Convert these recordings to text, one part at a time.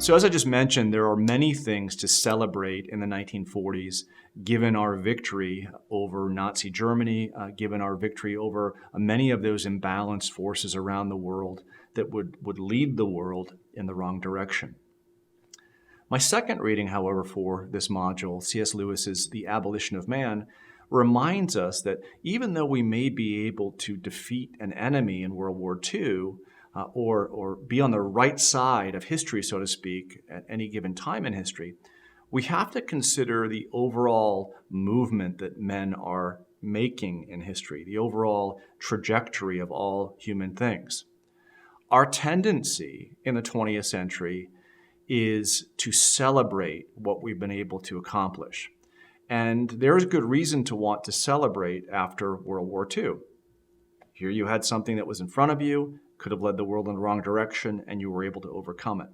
So as I just mentioned, there are many things to celebrate in the 1940s, given our victory over Nazi Germany, given our victory over many of those imbalanced forces around the world that would lead the world in the wrong direction. My second reading, however, for this module, C.S. Lewis's The Abolition of Man, reminds us that even though we may be able to defeat an enemy in World War II, or be on the right side of history, so to speak, at any given time in history, we have to consider the overall movement that men are making in history, the overall trajectory of all human things. Our tendency in the 20th century is to celebrate what we've been able to accomplish. And there's good reason to want to celebrate after World War II. Here you had something that was in front of you, could have led the world in the wrong direction, and you were able to overcome it.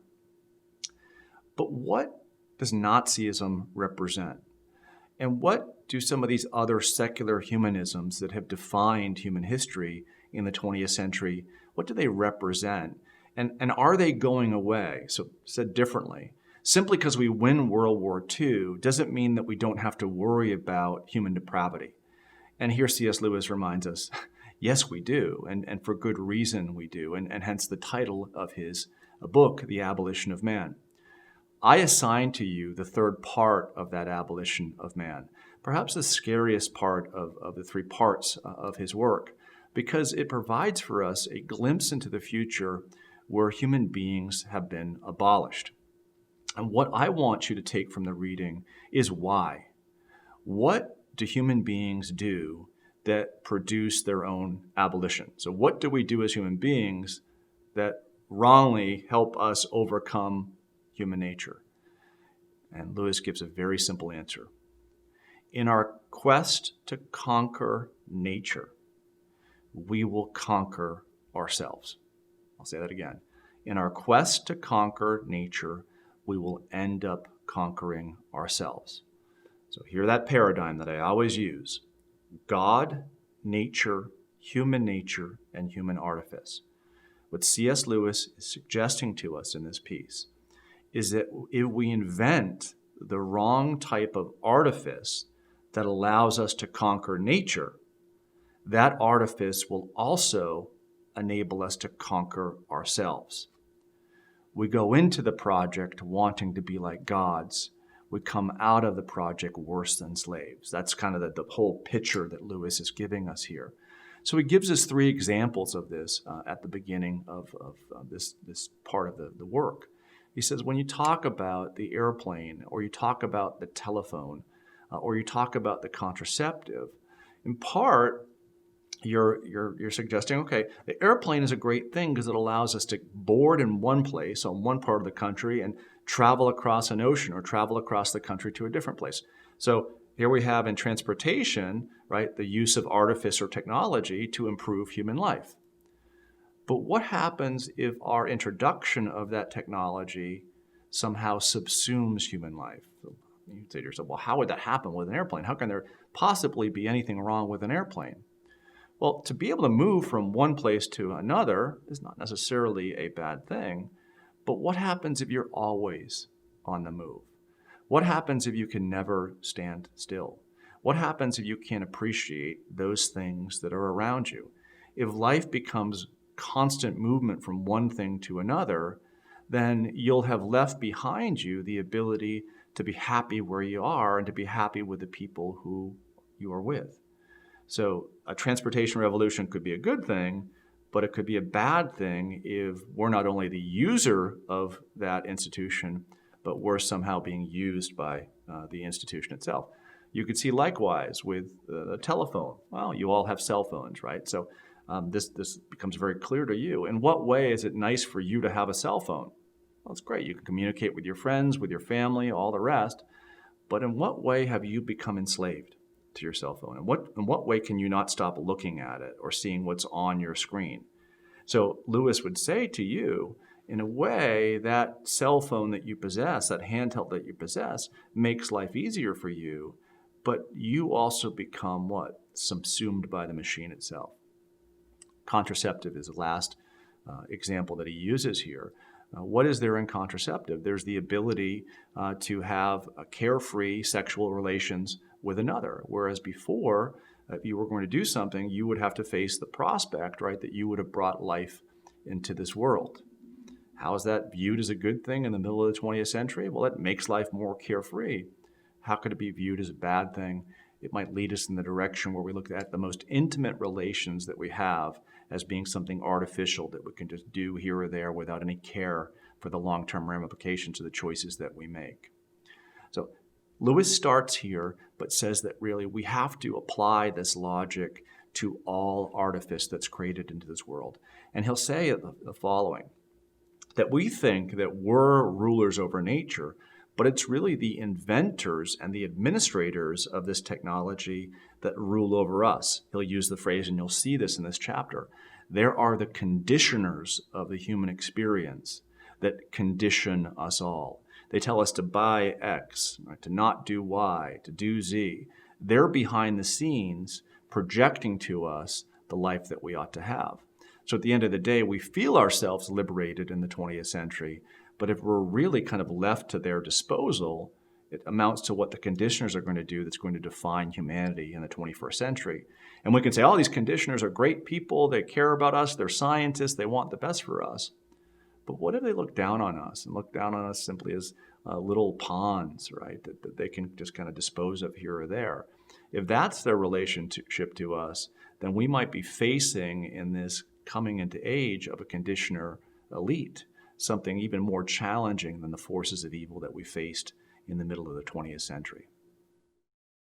But what does Nazism represent? And what do some of these other secular humanisms that have defined human history in the 20th century, what do they represent? And are they going away? So said differently, simply because we win World War II doesn't mean that we don't have to worry about human depravity. And here C.S. Lewis reminds us, yes, we do, and for good reason we do, and hence the title of his book, The Abolition of Man. I assign to you the third part of that abolition of man, perhaps the scariest part of the three parts of his work, because it provides for us a glimpse into the future where human beings have been abolished. And what I want you to take from the reading is why. What do human beings do that produce their own abolition? So what do we do as human beings that wrongly help us overcome human nature? And Lewis gives a very simple answer. In our quest to conquer nature, we will conquer ourselves. I'll say that again. In our quest to conquer nature, we will end up conquering ourselves. So hear that paradigm that I always use. God, nature, human nature, and human artifice. What C.S. Lewis is suggesting to us in this piece is that if we invent the wrong type of artifice that allows us to conquer nature, that artifice will also enable us to conquer ourselves. We go into the project wanting to be like gods. We come out of the project worse than slaves. That's kind of the whole picture that Lewis is giving us here. So he gives us three examples of this at the beginning of this part of the work. He says, when you talk about the airplane, or you talk about the telephone, or you talk about the contraceptive, in part, you're suggesting, okay, the airplane is a great thing because it allows us to board in one place on one part of the country and travel across an ocean or travel across the country to a different place. So here we have in transportation, right, the use of artifice or technology to improve human life. But what happens if our introduction of that technology somehow subsumes human life? So you say to yourself, well, how would that happen with an airplane? How can there possibly be anything wrong with an airplane? Well, to be able to move from one place to another is not necessarily a bad thing, but what happens if you're always on the move? What happens if you can never stand still? What happens if you can't appreciate those things that are around you? If life becomes constant movement from one thing to another, then you'll have left behind you the ability to be happy where you are and to be happy with the people who you are with. So a transportation revolution could be a good thing, but it could be a bad thing if we're not only the user of that institution, but we're somehow being used by the institution itself. You could see likewise with the telephone. Well, you all have cell phones, right? So this becomes very clear to you. In what way is it nice for you to have a cell phone? Well, it's great. You can communicate with your friends, with your family, all the rest. But in what way have you become enslaved to your cell phone? In what way can you not stop looking at it or seeing what's on your screen? So Lewis would say to you, in a way, that cell phone that you possess, that handheld that you possess, makes life easier for you, but you also become what? Subsumed by the machine itself. Contraceptive is the last example that he uses here. What is there in contraceptive? There's the ability to have carefree sexual relations with another, whereas before, if you were going to do something, you would have to face the prospect, right, that you would have brought life into this world. How is that viewed as a good thing in the middle of the 20th century? Well, it makes life more carefree. How could it be viewed as a bad thing? It might lead us in the direction where we look at the most intimate relations that we have as being something artificial that we can just do here or there without any care for the long-term ramifications of the choices that we make. So Lewis starts here, but says that really we have to apply this logic to all artifice that's created into this world. And he'll say the following, that we think that we're rulers over nature, but it's really the inventors and the administrators of this technology that rule over us. He'll use the phrase, and you'll see this in this chapter, there are the conditioners of the human experience that condition us all. They tell us to buy X, right, to not do Y, to do Z. They're behind the scenes projecting to us the life that we ought to have. So at the end of the day, we feel ourselves liberated in the 20th century, but if we're really kind of left to their disposal, it amounts to what the conditioners are going to do that's going to define humanity in the 21st century. And we can say, oh, these conditioners are great people, they care about us, they're scientists, they want the best for us. But what if they look down on us and look down on us simply as little pawns, right, that they can just kind of dispose of here or there? If that's their relationship to us, then we might be facing in this coming into age of a conditioner elite, something even more challenging than the forces of evil that we faced in the middle of the 20th century.